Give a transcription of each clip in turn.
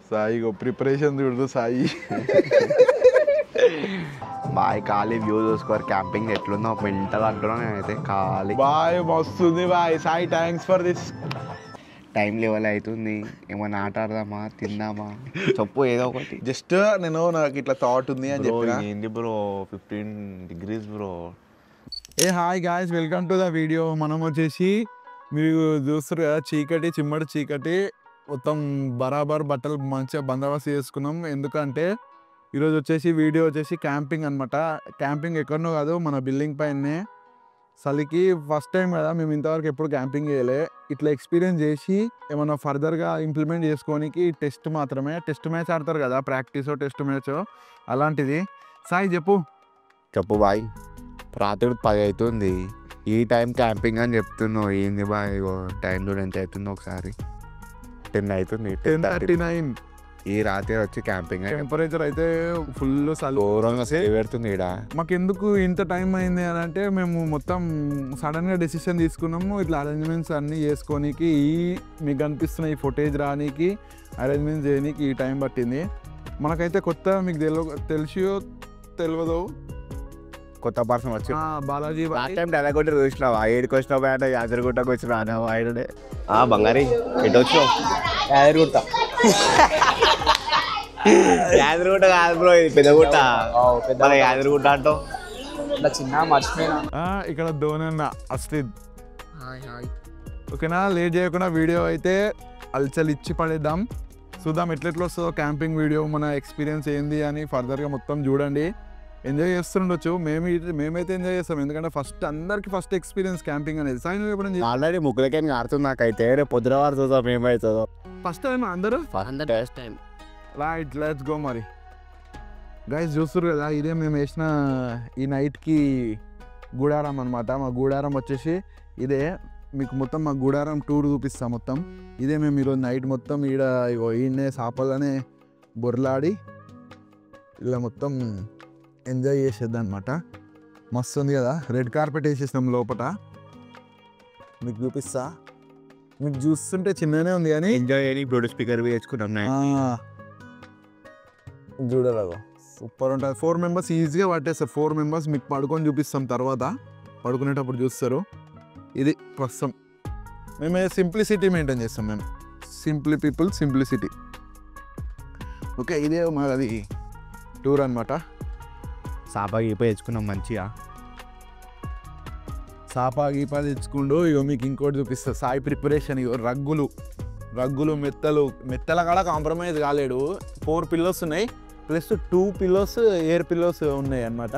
Sai preparation చూడదు సాయి. బాయ్ ఖాళీ వ్యూ చూసుకోరు క్యాంపింగ్ ఎట్లుందో మెంటల్ అంటున్నా నేనైతే ఖాళీ. బాయ్ వస్తుంది బాయ్. Sai thanks for this. Time level అవుతుంది, ఏమన్నా ఆట ఆడదామా తిందామా చెప్పు ఏదో ఒకటి. జస్ట్ నాకు ఇట్లా థాట్ ఉంది అని చెప్పిన. ఏంటి bro 15 degrees bro. A hi guys, welcome to the video. మనం వచ్చేసి మీరు చూస్తారు కదా చీకటి చిమ్మడి చీకటి మొత్తం బరాబర్ బట్టలు మంచిగా బందోబస్తు చేసుకున్నాం. ఎందుకంటే ఈరోజు వచ్చేసి వీడియో వచ్చేసి క్యాంపింగ్ అనమాట. క్యాంపింగ్ ఎక్కడనో కాదు, మన బిల్డింగ్ పైనే. చలికి ఫస్ట్ టైం కదా, మేము ఇంతవరకు ఎప్పుడు క్యాంపింగ్ చేయలే. ఇట్లా ఎక్స్పీరియన్స్ చేసి ఏమన్నా ఫర్దర్గా ఇంప్లిమెంట్ చేసుకోనికి టెస్ట్ మాత్రమే. టెస్ట్ మ్యాచ్ ఆడతారు కదా, ప్రాక్టీస్ టెస్ట్ మ్యాచ్ అలాంటిది. సాయి చెప్పు బాయ్. రాత్రి 10 అవుతుంది, ఈ టైం క్యాంపింగ్ అని చెప్తున్నావు ఏంది బాయ్? టైం చూడ ఎంత అవుతుంది ఒకసారి? 10 అవుతుంది, 10:39. ఈ రాత్రి వచ్చి క్యాంపింగ్. టెంపరేచర్ అయితే ఫుల్ ఘోరంగా పెడుతుంది ఇక్కడ. మాకెందుకు ఇంత టైం అయింది అని అంటే, మేము మొత్తం సడన్గా డెసిషన్ తీసుకున్నాము. ఇట్లా అరేంజ్మెంట్స్ అన్నీ చేసుకోనికి, మీకు కనిపిస్తున్న ఈ ఫుటేజ్ రానికి, అరేంజ్మెంట్స్ చేయడానికి ఈ టైం పట్టింది. మనకైతే కొత్త, మీకు తెలియదు కొత్త పర్సన్ వచ్చి బాలాజీ డెలగొట్టి చూసినావా? ఏడికి వచ్చినావు అంటే యాదగిరిగుట్టకు వచ్చినా ఆయననే. బంగారి ఎటు వచ్చినావు? యాదగిరిగుట్ట. యాదగిరిగుట్ట కాదు బ్రో, ఇది పెద్దగుట్ట. యాదగిరిగుట్ట అంటావు చిన్న మర్చిపోయినా. ఇక్కడ ధోనన్న అస్లిద్. ఓకేనా, లేట్ చేయకుండా వీడియో అయితే అల్చల్ ఇచ్చి పడేద్దాం. చూద్దాం ఎట్లెట్లా వస్తుందో క్యాంపింగ్ వీడియో, మన ఎక్స్పీరియన్స్ ఏంది అని ఫర్దర్గా మొత్తం చూడండి. ఎంజాయ్ చేస్తుండొచ్చు, మేమైతే ఎంజాయ్ చేస్తాం. ఎందుకంటే అందరికి ఫస్ట్ ఎక్స్పీరియన్స్ క్యాంపింగ్ అనేది. సాయి ఎప్పుడు ఆల్రెడీ ముగ్గులకే ఆడుతుంది నాకైతే. రేపు పొద్దునవారు చూద్దాం ఏమవుతుందో. ఫస్ట్ టైం అందరూ first time. Right, let's go. మరి గైస్ చూస్తారు కదా, ఇదే మేము వేసిన ఈ నైట్కి గూడారం అనమాట. మా గూడారం వచ్చేసి ఇదే. మీకు మొత్తం మా గూడారం టూర్ చూపిస్తాం మొత్తం. ఇదే మేము ఈరోజు నైట్ మొత్తం ఈయనే సాపలనే బొర్లాడి ఇలా మొత్తం ఎంజాయ్ చేసేద్దాం అనమాట. మస్తు ఉంది కదా, రెడ్ కార్పెట్ వేసేసినాం లోపల. మీకు చూపిస్తా. మీకు చూస్తుంటే చిన్ననే ఉంది కానీ ఎంజాయ్ చేయని బ్లూటూత్ స్పీకర్ వేసుకున్నాం. చూడరాగో సూపర్ ఉంటుంది. 4 members ఈజీగా పట్టేస్తారు. 4 members మీకు పడుకొని చూపిస్తాం, తర్వాత పడుకునేటప్పుడు చూస్తారు. ఇది ప్రస్తుతం మేము సింప్లిసిటీ మెయింటైన్ చేస్తాం. మేము సింప్లిసిటీ. ఓకే, ఇదే మాది టూర్ అనమాట. సాపా గీపా తెచ్చుకున్నాం మంచిగా. సాపా గీపా తెచ్చుకుంటూ ఇగో మీకు ఇంకోటి చూపిస్తా. సాయి ప్రిపరేషన్. ఇగో రగ్గులు మెత్తల కాడ కాంప్రమైజ్ కాలేడు. 4 pillows ఉన్నాయి, ప్లస్ 2 pillows ఎయిర్ పిల్లోస్ ఉన్నాయి అన్నమాట.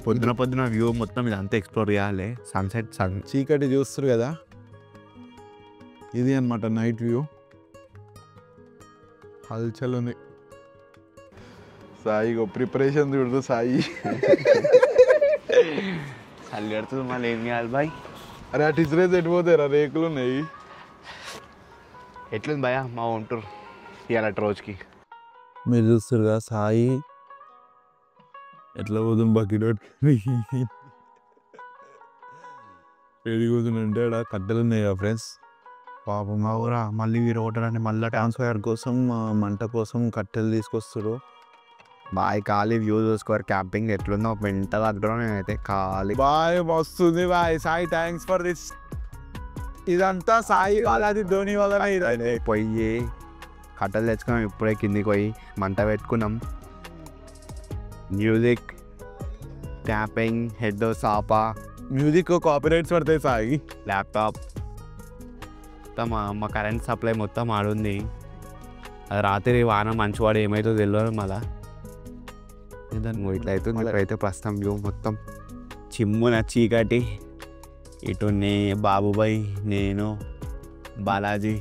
పొద్దున వ్యూ మొత్తం ఇదంతా ఎక్స్ప్లోర్ చేయాలి. సన్సెట్ చీకటి చూస్తారు కదా, ఇది అన్నమాట నైట్ వ్యూ. హల్చల్ ఉంది. సాయి ప్రిపరేషన్ చూడదు సాయి. చలి పెడుతుంది, మళ్ళీ ఏం చేయాలి బాయ్? అరే ఆ టిచరేజ్ ఎట్టిపోతారా, రేకులు ఉన్నాయి. ఎట్లుంది భయ మా ఉంటారు ఇవాళ రోజుకి? మీరు చూస్తారు కదా సాయి ఎట్లా పోతుంది బకెట్ ఏడి కూతుందంటే అక్కడ కట్టెలు ఉన్నాయి కదా ఫ్రెండ్స్. పాపం మా ఊరా మళ్ళీ వీరు ఓటారంటే మళ్ళీ ట్రాన్స్ఫర్ కోసం మంట కోసం కట్టెలు తీసుకొస్తారు. బాయ్ ఖాళీ వ్యూ చూసుకోరు క్యాంపింగ్ ఎట్లుందో మెంటల్ అంటున్నా నేనైతే ఖాళీ. బాయ్ వస్తుంది బాయ్. Sai thanks for this. ఇదంతా సాయి వాళ్ళది, ధోని వాళ్ళ. పోయి కట్టెలు తెచ్చుకున్నాం, ఇప్పుడే కిందికి పోయి మంట పెట్టుకున్నాం. Music, camping, head, సాపా, music copyrights పడతాయి సాయి. ల్యాప్టాప్ మొత్తం మా కరెంట్ సప్లై మొత్తం ఆడుంది. అది రాత్రి వాన మంచివాడు ఏమైతుందో తెలియదు. మళ్ళా ఇట్లా అయితే ప్రస్తుతం వ్యూ మొత్తం చిమ్మున చీకటి. ఇటు బాబుబాయ్, నేను, బాలాజీ.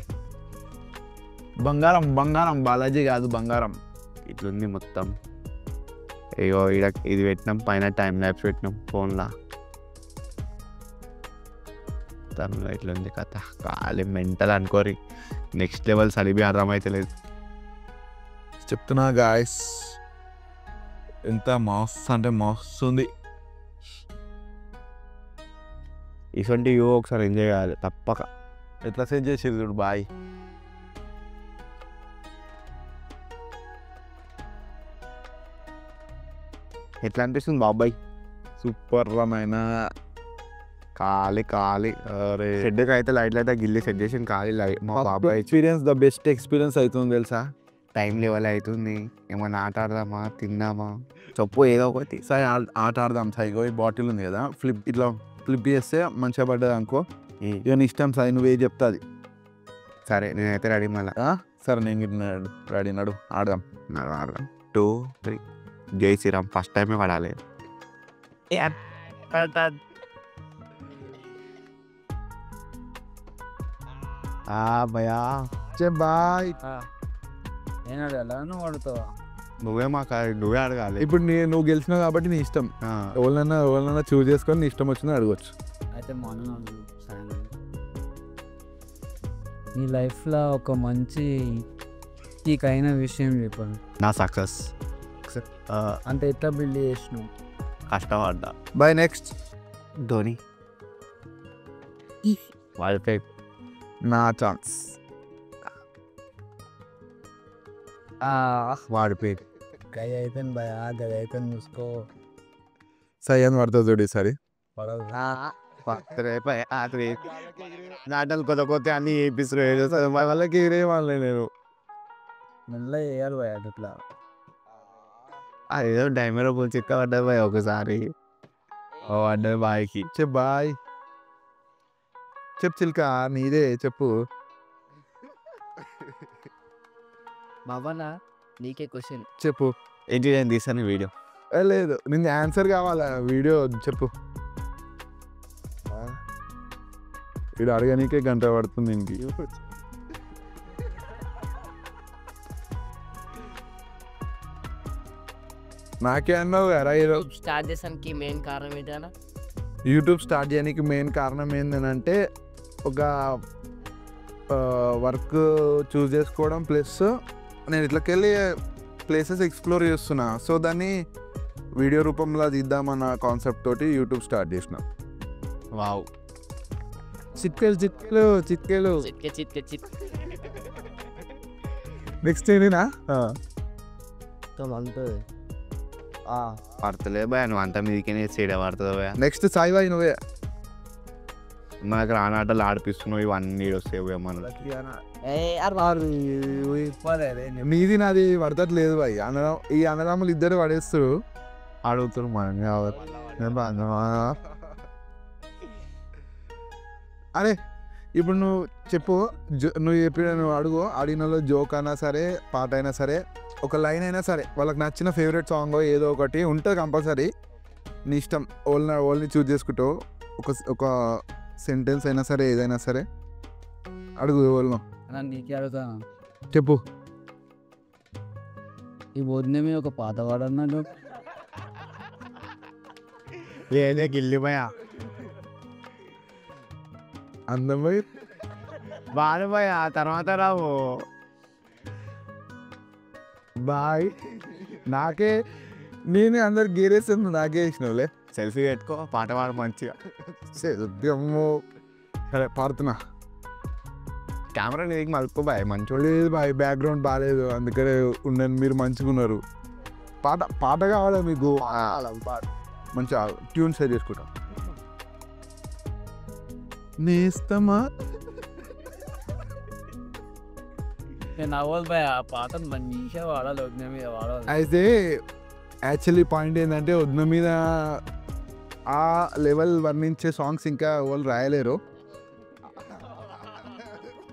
బంగారం బాలాజీ కాదు, బంగారం. ఇట్లుంది మొత్తం. అయ్యో ఇది పెట్టినాం, పైన టైం ల్యాప్స్ పెట్టినాం ఫోన్లో. తమిళ ఇట్లుంది కథ. ఖాళీ మెంటల్ అనుకోరి. నెక్స్ట్ లెవెల్ సలిబి అర్థమైతే లేదు చెప్తున్నా గాయస్. ఎంత మస్తు అంటే మస్తు ఉంది. ఇటువంటి వ్యూ ఒకసారి ఎంజాయ్ చేయాలి తప్పక. ఎట్లా సెట్ చేసేది చూడు బాయ్. ఎట్లా అనిపిస్తుంది బాబాయ్? సూపర్ రమైన ఖాళీ అరే షెడ్కి అయితే లైట్లు అయితే గిల్లి సెట్ చేసి ఖాళీ మా బాబాయ్ ఎక్స్పీరియన్స్ ద బెస్ట్ ఎక్స్పీరియన్స్ అవుతుంది తెలుసా. టైం లెవెల్ అవుతుంది, ఏమన్నా ఆట ఆడదామా, తిందామా, చెప్పు ఏదో ఒకటి. సరే ఆట ఆడదాం. సైగో ఈ బాటిల్ ఉంది కదా, ఇట్లా ఫ్లిప్ చేస్తే మంచిగా పడ్డది అనుకో, ఇక నీ ఇష్టం సాయి, నువ్వే చెప్తాది. సరే నేనైతే రెడీ మళ్ళీ. సరే నేను రెడీ, నడు ఆడదాం. 2, 3 జై శ్రీరామ్. ఫస్ట్ టైమే పడాలి. భయా బాయ్. నేను అడగాల, నువ్వు అడుగుతావా? నువ్వే అడగాలి. ఇప్పుడు నువ్వు గెలిచినావు కాబట్టి నీ ఇష్టం. ఎవరినైనా చూస్ చేసుకొని నీ ఇష్టం వచ్చిందో అడగచ్చు. అయితే నీ లైఫ్లో ఒక మంచి నీకైన విషయం చెప్పండి. నా సక్సెస్ అంటే ఎట్లా బిల్డ్ చేసినావు? కష్టపడ్డా. బై నెక్స్ట్ ధోని వాళ్ళపై నా ఛాన్స్. వాడి పేరు గై అయిపోయింది భయ, గై అయిపోయింది చూసుకో. సై అని పడుతుంది చూడు ఈసారి. నాటలు కొత్త అన్ని వేపిస్తారు వాళ్ళకి వాళ్ళే నేను మెల్ల వేయాలి భయ అట్లా. అదేదో డైమర్ పోల్ చిక్క పడ్డది బాయ్ ఒకసారి. పడ్డది బాయ్కి. బాయ్ చెప్పు చిల్క, నీదే చెప్పు. బాబానా నీకే క్వశ్చన్ చెప్పు. ఏంటి నేను తీసాను వీడియో? లేదు, నిన్ను ఆన్సర్ కావాలా, వీడియో చెప్పు. వీడు అడగనీకే గంట పడుతుంది దీనికి. నాకే అన్నావు కదా ఈరోజు. స్టార్ట్ చేసానికి మెయిన్ కారణం ఏంటన్నా? యూట్యూబ్ స్టార్ట్ చేయడానికి మెయిన్ కారణం ఏంటంటే ఒక వర్క్ చూస్ చేసుకోవడం, ప్లస్ నేను ఇట్లకెళ్ళి ప్లేసెస్ ఎక్స్ప్లోర్ చేస్తున్నా. సో దాన్ని వీడియో రూపంలో తీద్దామన్న కాన్సెప్ట్ తోటి యూట్యూబ్ స్టార్ట్ చేసిన. వావ్. చిట్కేలు చిట్కేలు చిట్కేలు. చిట్కే నెక్స్ట్ ఏంటినా అంటుంది. పడతలే భయ, నువ్వు అంతా మీదకే సీడ పడుతుంది భయ. నెక్స్ట్ సాయి బాయ్ నువ్వే. మనకు రానాటలు ఆడిపిస్తున్నావు, ఇవన్నీ వస్తాయి భయ మనకి. నీది నాది పడతట్లేదు బాయ్. ఈ అన్నదమ్ములు ఇద్దరు పడేస్తారు, అడుగుతారు మనం కావాలి. అరే ఇప్పుడు నువ్వు చెప్పు, నువ్వు చెప్పిన నువ్వు అడిగినలో జోక్ అయినా సరే, పాట అయినా సరే, ఒక లైన్ అయినా సరే, వాళ్ళకి నచ్చిన ఫేవరెట్ సాంగ్ ఏదో ఒకటి ఉంటుంది కంపల్సరీ. నీ ఇష్టం, ఓల్ని చూజ్ చేసుకుంటావు. ఒక సెంటెన్స్ అయినా సరే, ఏదైనా సరే అడుగు. ఓల్ను నీకే అడుగుతాను, చెప్పు. ఈ వదినమే ఒక పాతవాడు అన్నాడు. లేదే గిల్లి భయ. అందమై బాగా భయ, తర్వాత రావు బాయ్. నాకే నేను అందరు గేరేస్తుంది, నాకే ఇచ్చినవులే. సెల్ఫీ పెట్టుకో, పాట పాడు మంచిగా. సరే పాడుతున్నా. కెమెరా నీకు మలుపుకో బాయ్, మంచి లేదు బాయ్, బ్యాక్గ్రౌండ్ బాగాలేదు, అందుకనే ఉన్నాను. మీరు మంచిగా ఉన్నారు. పాట కావాలా మీకు? మంచిగా ట్యూన్ సెట్ చేసుకుంటా. నేస్తమా నేను అవ్వదు భయ, ఆ పాట మంచిగా వాడాలి, వదిన మీద వాడాలి. అయితే యాక్చువల్లీ పాయింట్ ఏంటంటే, వదిన మీద ఆ లెవెల్ వర్ణించే సాంగ్స్ ఇంకా వాళ్ళు రాయలేరు.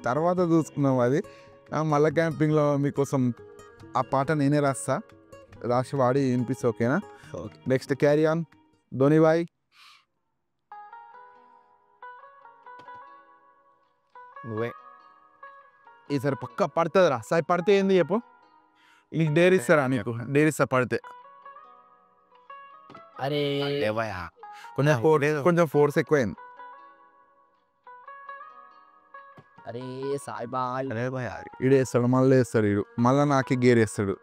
తర్వాత చూసుకున్నాం అది. మళ్ళా క్యాంపింగ్లో మీకోసం ఆ పాట నేనే రాసి వాడి వినిపిస్తా. ఓకేనా? నెక్స్ట్ క్యారీ ఆన్ ధోని బాయ్. నువ్వే ఈసారి పక్క పడుతుందిరా సాయి. పడితే ఏంది చెప్పు, నీకు డేర్ ఇస్తారా? నీకు డేర్ ఇస్తా పడితే. అరే కొంచెం ఫోర్స్ ఎక్కువైంది. అరే సాయిబా, ఈడు వేస్తాడు, మళ్ళీ వేస్తాడు, ఈడు మళ్ళీ నాకే గేర్ వేస్తాడు.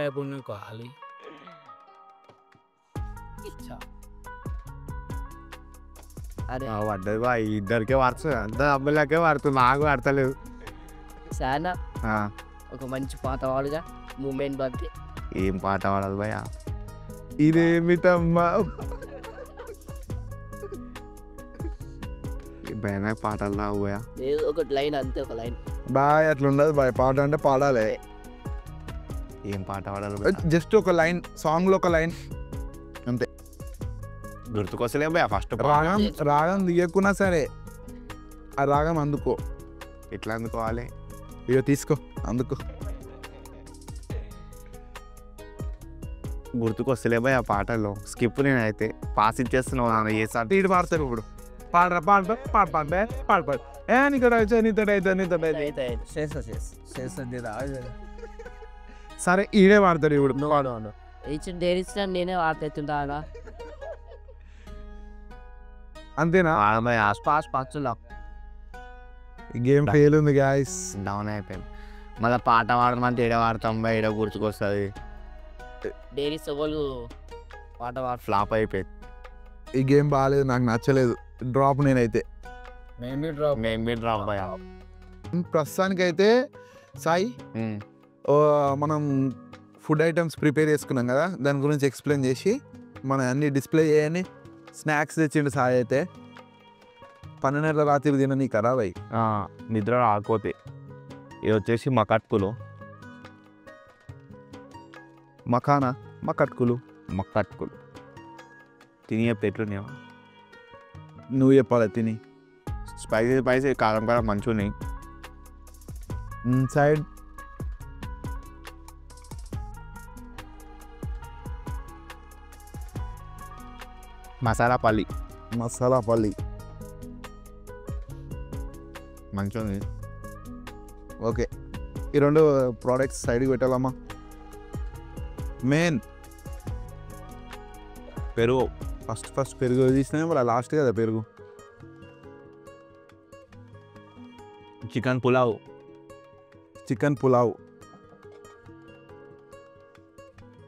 ఇప్పుడు నువ్వు కావాలి. అరే పడ్డది బాయ్, ఇద్దరికే పడుతుంది, అంత అబ్బాయిలకే పడుతుంది, నాకు పడతలేదు. సానా ఒక మంచి పాత వాడుగా మూమెంట్ బట్టి. ఏం పాట పాడాలి భయ? ఇదేమిటమ్మా భయానక పాటలు పోయా లేదు ఒక లైన్ అంతే ఒక లైన్ బాయ్ అట్లా ఉండదు బాయ్ పాట అంటే పాడాలి ఏం పాట పాడాలి జస్ట్ ఒక లైన్ సాంగ్లో ఒక లైన్ గుర్తుకొస్తలే భయ ఫస్ట్ రాగం తీయకున్నా సరే ఆ రాగం అందుకో ఎట్లా అందుకోవాలి ఇక తీసుకో అందుకో గుర్తుకొస్తలే భయ ఆ పాటల్లో స్కిప్ నేనైతే పాస్ ఇచ్చేస్తున్నావు ఏ సార్ ఇటు పాడతారు ఇప్పుడు పాడరా పాడు ఏ నీతో సరే ఈడే పాడతారు ఇప్పుడు పాడు ఇచ్చిన డైరీస్ నేనే వాడుతుంటా అంతేనా పాస్ పచ్చులా గేమ్ ఫెయిల్ ఉంది గాయస్ డౌన్ అయిపోయింది మళ్ళీ పాట పాడమంటే ఏడ వాడతాం బా ఏడ గుర్తుకొస్తుంది డైరీస్ వాళ్ళు పాట పాడు ఫ్లాప్ అయిపోయింది ఈ గేమ్ బాగాలేదు నాకు నచ్చలేదు డ్రాప్ నేనైతే మేము బి డ్రాప్ భయ ప్రస్తుతానికైతే సాయి మనం ఫుడ్ ఐటమ్స్ ప్రిపేర్ చేసుకున్నాం కదా దాని గురించి ఎక్స్ప్లెయిన్ చేసి మనం అన్ని డిస్ప్లే చేయని స్నాక్స్ తెచ్చిండు సాయి అయితే 12 రాత్రి తిన నీ ఖరాబ్ అయ్యి నిద్ర రాకపోతే ఇది వచ్చేసి మకట్కులు మకట్కులు తిని చెప్తే ఎట్లున్నాయా నువ్వు చెప్పాలి తిని స్పైసీ కారం కారం మంచిగా ఉన్నాయి సైడ్ మసాలా పల్లి మసాలా పల్లి మంచిగా ఉంది ఓకే ఈ రెండు ప్రోడక్ట్స్ సైడ్కి పెట్టాలమ్మా మెయిన్ పెరుగు ఫస్ట్ పెరుగు తీసినా మరి లాస్ట్ కదా పెరుగు chicken pulao chicken pulao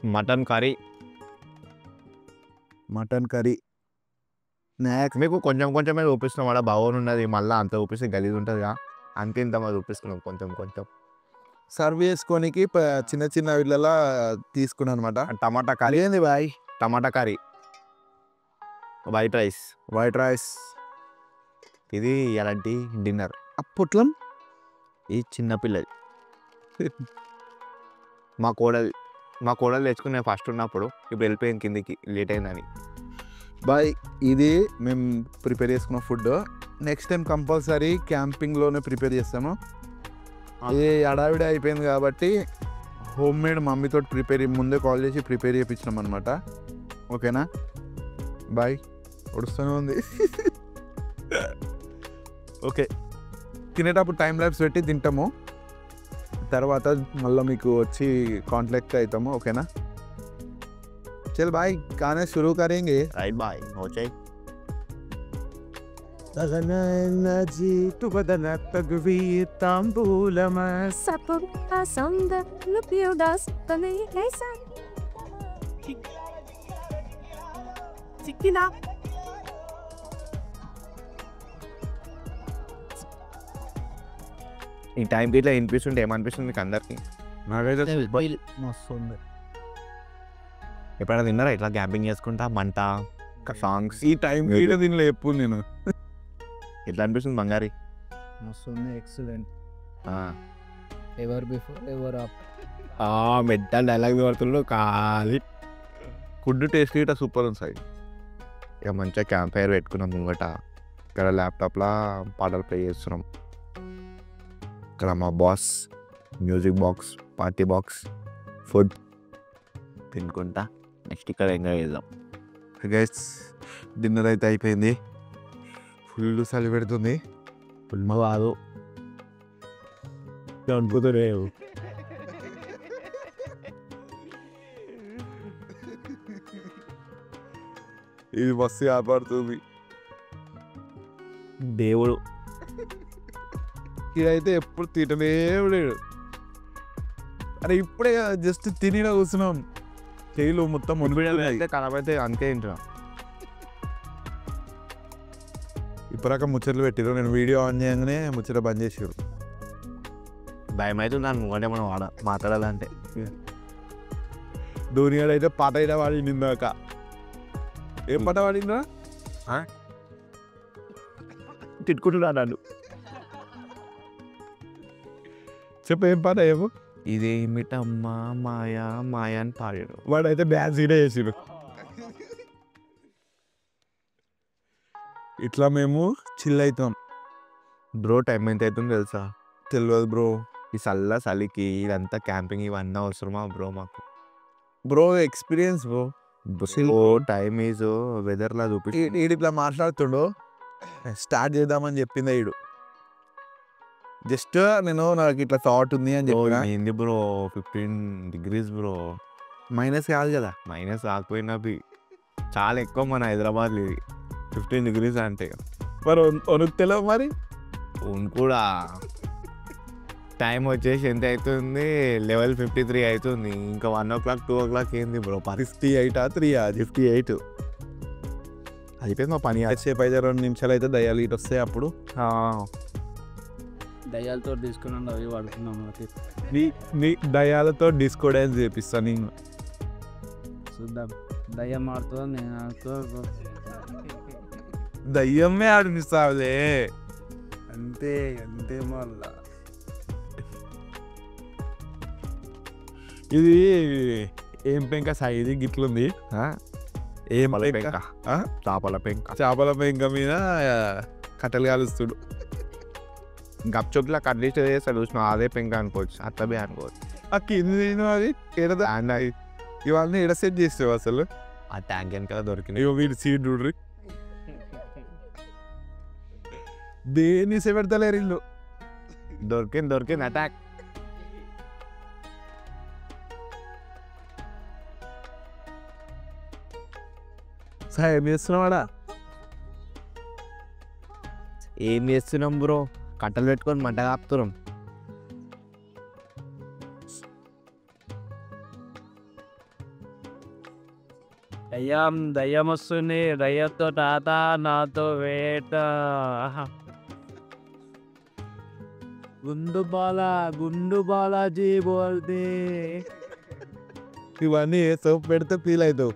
mutton curry mutton curry snacks మీకు కొంచెమే చూపిస్తున్నాం అక్కడ బాగుని ఉన్నది మళ్ళీ అంత చూపిస్తే గలీజ్ ఉంటుందిగా అంతే ఇంత మరి చూపిస్తున్నాం కొంచెం సర్వ్ చేసుకోనికి చిన్న చిన్న వీళ్ళలా తీసుకున్నాను అనమాట టమాటా కర్రీ ఏంది బాయ్ టమాటా కర్రీ వైట్ రైస్ ఇది ఎలాంటి డిన్నర్ అప్పట్లం ఈ చిన్నపిల్లది మా కోడలు తెచ్చుకునే ఫస్ట్ ఉన్నప్పుడు ఇప్పుడు వెళ్ళిపోయింది కిందికి లేట్ అయిందని బాయ్ ఇది మేము ప్రిపేర్ చేసుకున్న ఫుడ్ నెక్స్ట్ టైం కంపల్సరీ క్యాంపింగ్లోనే ప్రిపేర్ చేస్తాము ఇది అడావిడి అయిపోయింది కాబట్టి హోమ్ మేడ్ మమ్మీతో ముందే కాల్ చేసి ప్రిపేర్ చేయించినాం అనమాట ఓకేనా బాయ్ ఒడుస్తూనే ఉంది ఓకే తినేటప్పుడు టైం ల్యాబ్స్ పెట్టి తింటాము తర్వాత మళ్ళీ మీకు వచ్చి కాంటాక్ట్ అవుతాము ఓకేనా चल भाई गाने शुरू करेंगे राइट बाय हो जाए ఈ టైంకి ఇట్లా వినిపిస్తుంటే ఏమనిపిస్తుంది మీకు అందరికి నాకైతే మస్తు ఉంది ఎప్పుడైనా తిన్నారా ఇట్లా క్యాంపింగ్ చేసుకుంటా మంట సాంగ్స్ ఈ టైం కూడా తినలే ఎప్పుడు నేను ఎట్లా అనిపిస్తుంది బంగారి మస్తు ఉంది ఎక్సలెంట్ ఆ. ఎవర్ బిఫోర్ ఎవర్ ఆఫ్ మెట్టల్ డైలాగ్ పడుతుండ్రు కాలి ఫుడ్ టేస్ట్ గిట్ట సూపర్ ఉంది సాయి ఇక మంచిగా క్యాంప్ ఫైర్ పెట్టుకున్నాం ముంగట ఇక్కడ ల్యాప్టాప్లో పాటలు ప్లే చేస్తున్నాం ఇక్కడ మా boss music box party box food తినుకుంటా నెక్స్ట్ ఇక్కడ ఎంజాయ్ చేద్దాం గైస్ డిన్నర్ అయితే అయిపోయింది ఫుల్ చలి పెడుతుంది ఫుల్ కాదు అనుకుతలేవు ఇది మస్తు కాపాడుతుంది దేవుడు ఇదైతే ఎప్పుడు తిననే లేడు అరే ఇప్పుడే జస్ట్ తినిలా కూర్చున్నాం చేయిలో మొత్తం అయితే కనబడితే అంతే తింటున్నాం ఇప్పటిదాకా ముచ్చట్లు పెట్టిరు నేను వీడియో ఆన్ చేయగానే ముచ్చట బంద్ చేసారు భయం అవుతుంది దాన్ని ముంగటే మనం మాట్లాడాలంటే ధోని గారు అయితే పాట అయితే పాడింది ఇందాక. ఏం పాట పాడిందా? తిట్టుకుంటున్నా నన్ను. చెప్పు ఏం పాట ఏమో. ఇదేమిటమ్మా మాయా మాయా అని పాడాడు. వాడైతే డ్యాన్స్ ఇదే చేసిరు. ఇట్లా మేము చిల్ అవుతాం. బ్రో టైం ఎంత అవుతుందో తెలుసా? తెలియదు బ్రో. ఈ చలికి ఇదంతా క్యాంపింగ్ ఇవన్నీ అవసరమా బ్రో మాకు? Bro experience bro. ఓ టైమ్ ఈజ్ వెదర్లా చూపి ఈడు ఇట్లా మాట్లాడుతుండు. స్టార్ట్ చేద్దామని చెప్పింది ఈడు. జస్ట్ నేను నాకు ఇట్లా థాట్ ఉంది అని చెప్పిన. ఏంది బ్రో 15 degrees బ్రో. మైనస్ కాదు కదా. మైనస్ కాకపోయినా చాలా ఎక్కువ మన హైదరాబాద్లో ఇది 15 degrees అంటే. మరి వణుకుతలేవు మరి. కూడా టైం వచ్చేసి ఎంత అవుతుంది? లెవెల్ 53 అవుతుంది. ఇంకా 1 o'clock 2 o'clock ఏంది బ్రో? 58 3 58 అయిపోయింది మా పని. సేపు అయితే 2 నిమిషాలు అయితే దయ్యాలు ఇటు వస్తాయి. అప్పుడు దయ్యాలతో తీసుకున్నాను అవి పడుతున్నాం. నీ దయ్యాలతో డిస్కో డ్యాన్స్ చేపిస్తాను నేను. చూద్దాం దయ్యం ఆడుతుందో నేను ఆడుతో. దయ్యమే ఆడిస్తావులే. అంతే అంతే మళ్ళా. ఇది ఏం పెంక సాయి? ఇది గిట్లుంది. ఏం పెంక? చేపల పెంక. చేపల పెంక మీద కట్టెలు కాలుస్తుడు. గప్చుప్లా కట్లీస్ట్ చేస్తాడు చూసిన అదే పెంక అనుకోవచ్చు. అత్తబే అనుకోవచ్చు. ఆ కింది అది ఏడదా ఇవన్నీ ఎడ సెట్ చేస్తావు అసలు? ఆ ట్యాంక్ వెనకాల దొరికింది. అయ్యో వీడు సీట్ చూడ్రి. దేన్ని పెడతలేరు ఇల్లు. దొరికింది అటాక్. సాయి ఏం చేస్తున్నావాడా? ఏం చేస్తున్నాం బ్రో? కట్టలు పెట్టుకొని మంట కాపుతున్నాం. దయ్యం వస్తుంది. దయ్యంతో తాత నాతో వేట. గుండు బాలాజీ బోల్దే. ఇవన్నీ సోప్ పెడితే ఫీల్ అవుతావు.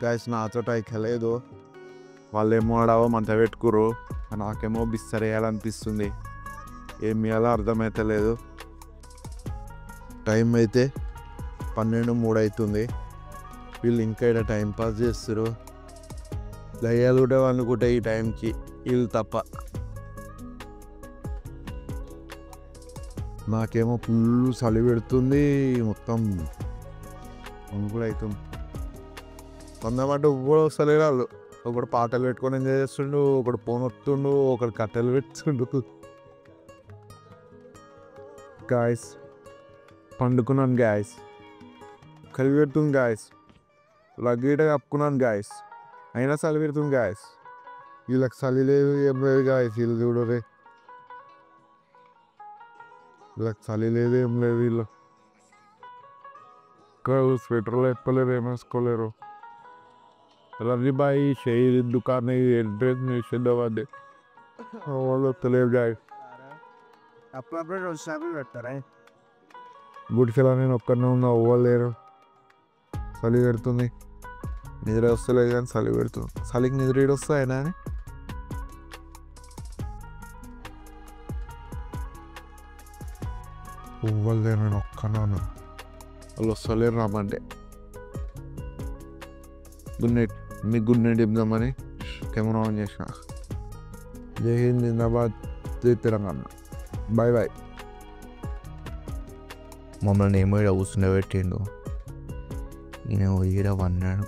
గాయస్ నాతో ఎక్కలేదు. వాళ్ళు ఏమో ఆడావో మంట పెట్టుకురు. నాకేమో బిస్తర్ వేయాలనిపిస్తుంది. ఏం వేయాలో అర్థమవుతలేదు. టైం అయితే 12:03 అవుతుంది. వీళ్ళు ఇంకా ఇక్కడ టైం పాస్ చేస్తారు. దయ్యాలు కూడా అనుకుంటే ఈ టైంకి వీళ్ళు తప్ప. నాకేమో ఫుల్ చలి పెడుతుంది. మొత్తం కూడా అవుతుంది. కొందమంటే కూడా వస్తలేరు వాళ్ళు. ఒకడు పాటలు పెట్టుకొని ఎంజాయ్ చేస్తుండు, ఒకడు ఫోన్ వస్తుండు, ఒకడు కట్టెలు పెడుతుండు. Guys పండుకున్నాను guys. కలిగి పెడుతుంది గాయస్. లగ్గీట కప్పుకున్నాను గాయస్. అయినా చలి పెడుతుంది గాయస్. వీళ్ళకి చలి లేదు ఏం లేదు గాయస్. వీళ్ళు చూడరే, వీళ్ళకి చలి లేదు ఏం లేదు. వీళ్ళు స్వెటర్లు ఎప్పలేరు, ఏం వేసుకోలేరు. रवि भाई शहीद दुकान एड्रेस నిషేధవాదే వాళ్ళు తెలియదు గాయస్. అప్పుడప్పుడు రోజు పెడతారా? గుడిసెలా నేను ఒక్కనే ఉన్నా, అవ్వలేరు. చలి పెడుతుంది. నిద్ర వస్తలేదు కానీ చలి పెడుతుంది. చలికి నిద్ర ఏడు వస్తాయినా అని అవ్వలేరు. నేను ఒక్కనే ఉన్నా, వాళ్ళు వస్తలేరు రమ్మంటే. Good night. మీకు గుడ్ నైట్ చెప్దామని కెమెరా ఆన్ చేసిన. జై హింద్, జిందాబాద్, జై తెలంగాణ. Bye bye. మమ్మల్ని ఏమో ఇక్కడ కూర్చుండబెట్టిండు. ఈయన ఈడ వన్నాడు.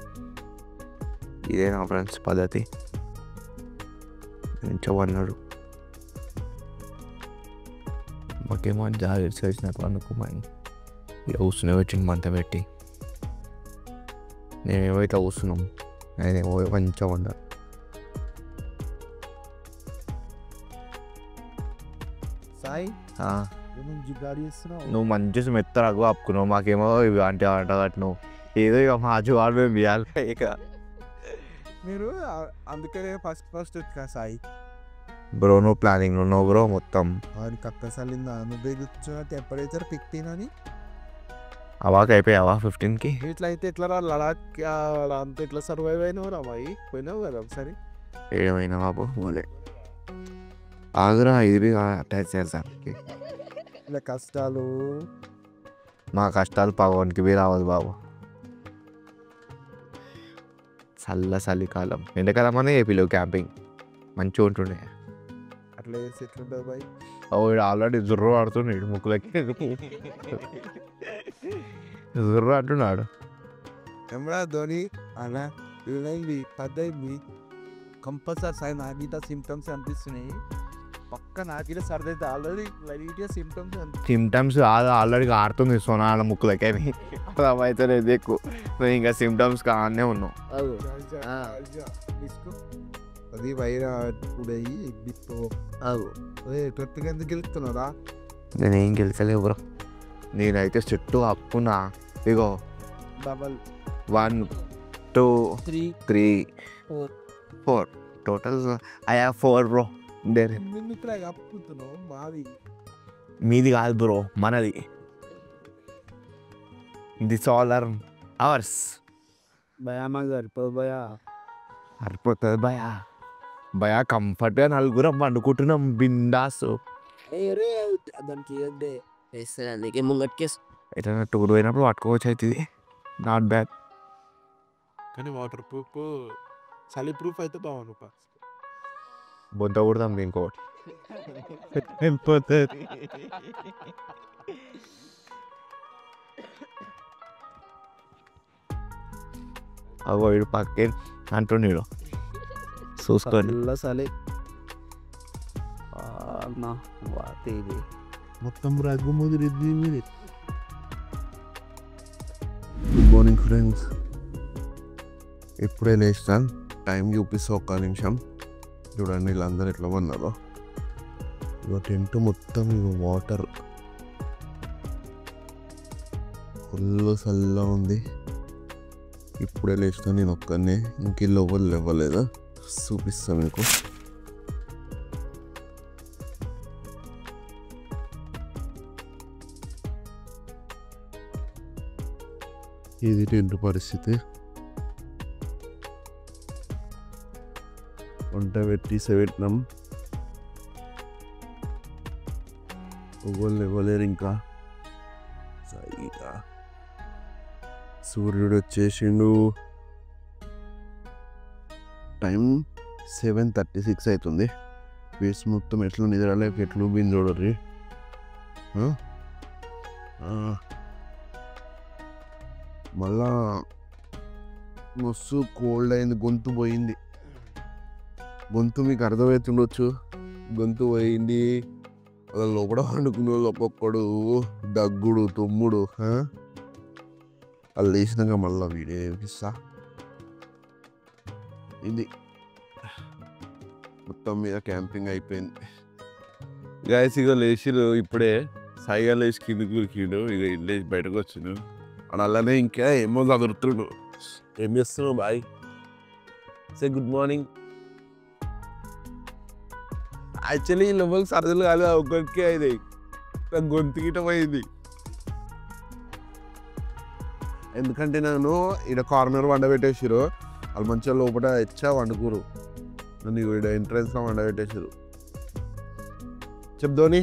ఇదే నా ఫ్రెండ్స్ పద్ధతి. మంచిగా వన్నాడు. మాకేమో జాగ్రత్త చేసినట్టు అనుకోమని ఇక్కడ కూర్చుండబెట్టిండు మంట పెట్టి. నేనేమో ఇట్లా కూర్చున్నాం. ఆయన మంచిగా ఉన్నాడు. సాయి నువ్వు మంచి మెత్తరాగు ఆపుకున్నావు. మాకేమో ఇవి అంటే ఆట కట్టినావు. ఏదో ఇక మాజు వాడు మేము ఇవ్వాలి. ఇక మీరు అందుకనే ఫస్ట్ సాయి బ్రో నువ్వు ప్లానింగ్ ఉన్నావు బ్రో మొత్తం. వారికి అక్క సలిందా నువ్వు కూర్చున్నట్టు ఎప్పుడైతే పిక్తినని అవాక్ అయిపోయావా 15కి? ఇట్లా అయితే ఎట్లా రా లడాక్ అంత ఇట్లా సర్వైవ్ అయినావు రా బాయ్ పోయినావు కదా ఒకసారి ఏమైనా బాబు ఓలే ఆగురా ఇది అటాచ్ చేస్తానికి ఇలా కష్టాలు మా కష్టాలు పవన్కి బి రావాలి బాబు. చలికాలం ఎండాకాలం అనే ఏపీలో క్యాంపింగ్ మంచిగా ఉంటుండే. అట్లా చేసి ఎట్లుంటుంది బాయ్ వీడు ఆల్రెడీ జుర్రు ఆడుతున్నాడు ముక్కులకి జుర్రు అంటున్నాడు. ఏమరా ధోని అలా ఇదైంది పద్దయింది కంపల్సరీ సార్ నాకు ఇట్లా సిమ్టమ్స్ అనిపిస్తున్నాయి పక్క నాకు ఇలా సర్ది అయితే ఆల్రెడీ లైట్గా సిమ్టమ్స్ సిమ్టమ్స్ ఆల్రెడీ ఆడుతుంది సోనాల ముక్కులకి అయితే లేదు ఎక్కువ నువ్వు ఇంకా సిమ్టమ్స్ కానే ఉన్నావు. అది వైరా ఉడయి బిత్తో ట్రిప్కి ఎందుకు గెలుస్తున్నారా నేనేం గెలిచలేవు బ్రో. నేనైతే చెట్టు అప్పునా ఇగో double 1 2 3 3 4 total I have 4 bro. ఇట్లా అప్పుతున్నావు మాది మీది కాదు బ్రో మనది. This all are ours. భయా మాకు సరిపోదు భయా. సరిపోతుంది భయా కంఫర్ట్గా నలుగురం వండుకుంటున్నాం బిందాస్. దానికి ఏంటంటే వేస్తాను అందుకే ముంగట్కేసి ఎట్లా టూర్ పోయినప్పుడు పట్టుకోవచ్చు అవుతుంది నాట్ బ్యాడ్. కానీ వాటర్ ప్రూఫ్ చలి ప్రూఫ్ అయితే బాగుండు బొంత కొడతాం ఇంకోటి వెళ్ళిపోతుంది. అగో ఇడు పక్కే అంటున్నాడు చూసుకొని చలి వాతేది మొత్తం రగ్గు ముదిరిద్ది మీరు. Good morning friends. ఇప్పుడే లేస్తాను టైం చూపిస్తా ఒక్క నిమిషం. చూడండి వీళ్ళందరూ ఎట్లా ఉన్నారో. ఇక టెంట్ మొత్తం ఇక వాటర్ ఫుల్ చల్లగా ఉంది. ఇప్పుడే లేస్తాను నేను ఒక్కనే ఇంక లోపల ఇవ్వలేదా చూపిస్తాను మీకు. ఇది టెంట్ పరిస్థితి. వంట పెట్టి పెట్టినాం ఒవ్వలు ఇవ్వలేరు ఇంకా. సూర్యుడు వచ్చేసిండు. టైం 7:36 అవుతుంది. ఫేస్ మొత్తం ఎట్లా నిద్రలేక ఎట్లు బింది చూడర్రి. మళ్ళా మస్తు కోల్డ్ అయింది. గొంతు పోయింది. గొంతు మీకు అర్థమవుతుండొచ్చు. గొంతు పోయింది. లోపల వండుకునే ఒక్కొక్కడు దగ్గుడు తుమ్ముడు. వాళ్ళు లేచినాక మళ్ళీ వీడియో చూపిస్తా. ఇది మొత్తం మీద క్యాంపింగ్ అయిపోయింది. గాయస్ ఇక లేచిరు ఇప్పుడే. సాయిగా లేచి కిందికి ఉరికిండు. ఇక లేచి బయటకు వచ్చిండు. అని అలానే ఇంకా ఏమో చదువుతుండు. ఏం చేస్తున్నావు బాయ్? Say good morning. యాక్చువల్లీ లోపలికి సరదలు కాదు ఒక్కరికే అయింది. నాకు గొంతు గిట పోయింది. ఎందుకంటే నేను ఇక్కడ కార్నర్ వండబెట్టేసారు. వాళ్ళు మంచిగా లోపల ఎచ్చా వండుకోరు. నన్ను ఇక్కడ ఎంట్రన్స్లో వండబెట్టేసారు. చెప్ ధోని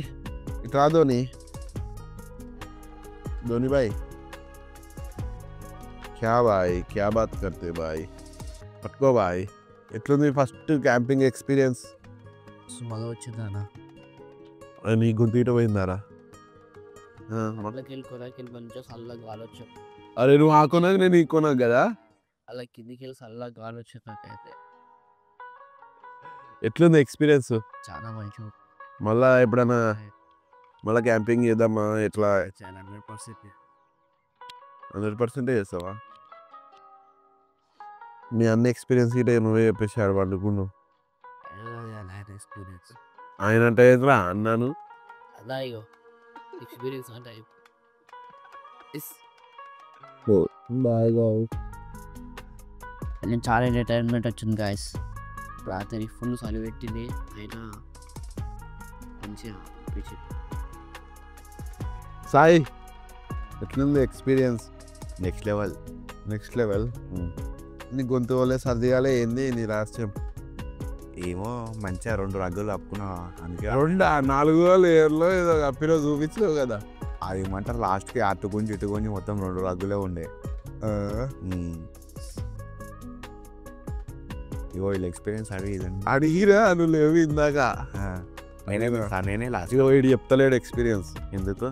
ఇట్లా ధోని. ధోని బాయ్ క్యా బాయ్ క్యా బాత్ కర్తే బాయ్. పట్టుకో బాయ్. ఎట్లుంది ఫస్ట్ క్యాంపింగ్ ఎక్స్పీరియన్స్? బాగా వచ్చిందా నీ గొంతు గిట పోయిందారా? కొనకెళ్ళి మంచిగా చల్లగా గాలి వచ్చాం. అరే నువ్వు ఆ కొనకు నేను ఈ కొనకు కదా. అలా కిందికి వెళ్ళి చల్లగా గాలి వచ్చాం. నాకైతే ఎట్లుంది ఎక్స్పీరియన్స్? చాలా మంచిగా మళ్ళా ఎప్పుడైనా మళ్ళీ క్యాంపింగ్ చేద్దామా? ఎట్లా? 100% చేస్తావా? మీ అన్న ఎక్స్పీరియన్స్ గిట్ట నువ్వే చెప్పేసి ఆడ పండుకున్నావు. ఎక్స్పీరియన్స్ ఆయన అంటే రా అన్నాను. అలా ఇగో ఎక్స్పీరియన్స్ అంటే నేను చాలా ఎంటర్టైన్మెంట్ వచ్చింది గాయస్. రాత్రి ఫుల్ చలి పెట్టింది. అయినా మంచిగా అనిపించింది. సాయి ఎట్లుంది experience? Next level. Next level. నీ గొంతు వల్లే సర్దిగాలే ఏంది నీ రహస్యం? ఏమో మంచిగా 2 రగ్గులు కప్పుకున్నా అందుకే 4 లేయర్లో ఏదో కప్పిలో చూపించలేవు కదా. అది ఏమంటారు లాస్ట్కి అటు గుంజి ఇటు గుంజి మొత్తం 2 రగ్గులే ఉండే. ఇగో వీళ్ళ ఎక్స్పీరియన్స్ అడిగిరా నువ్వు లేవు ఇందాక. నేనే లాస్ట్. ఇగో వీడు చెప్తలేడు ఎక్స్పీరియన్స్. ఎందుకు?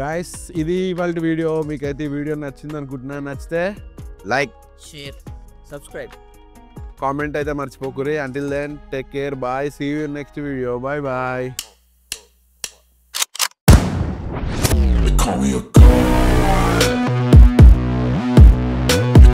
గాయస్ ఇది ఇవాళ వీడియో. మీకైతే ఈ వీడియో నచ్చింది అనుకుంటున్నా. నచ్చితే లైక్, షేర్, సబ్స్క్రైబ్, కామెంట్ అయితే మర్చిపోకురి. Until then take care, bye, see you next video. Bye bye. Call me a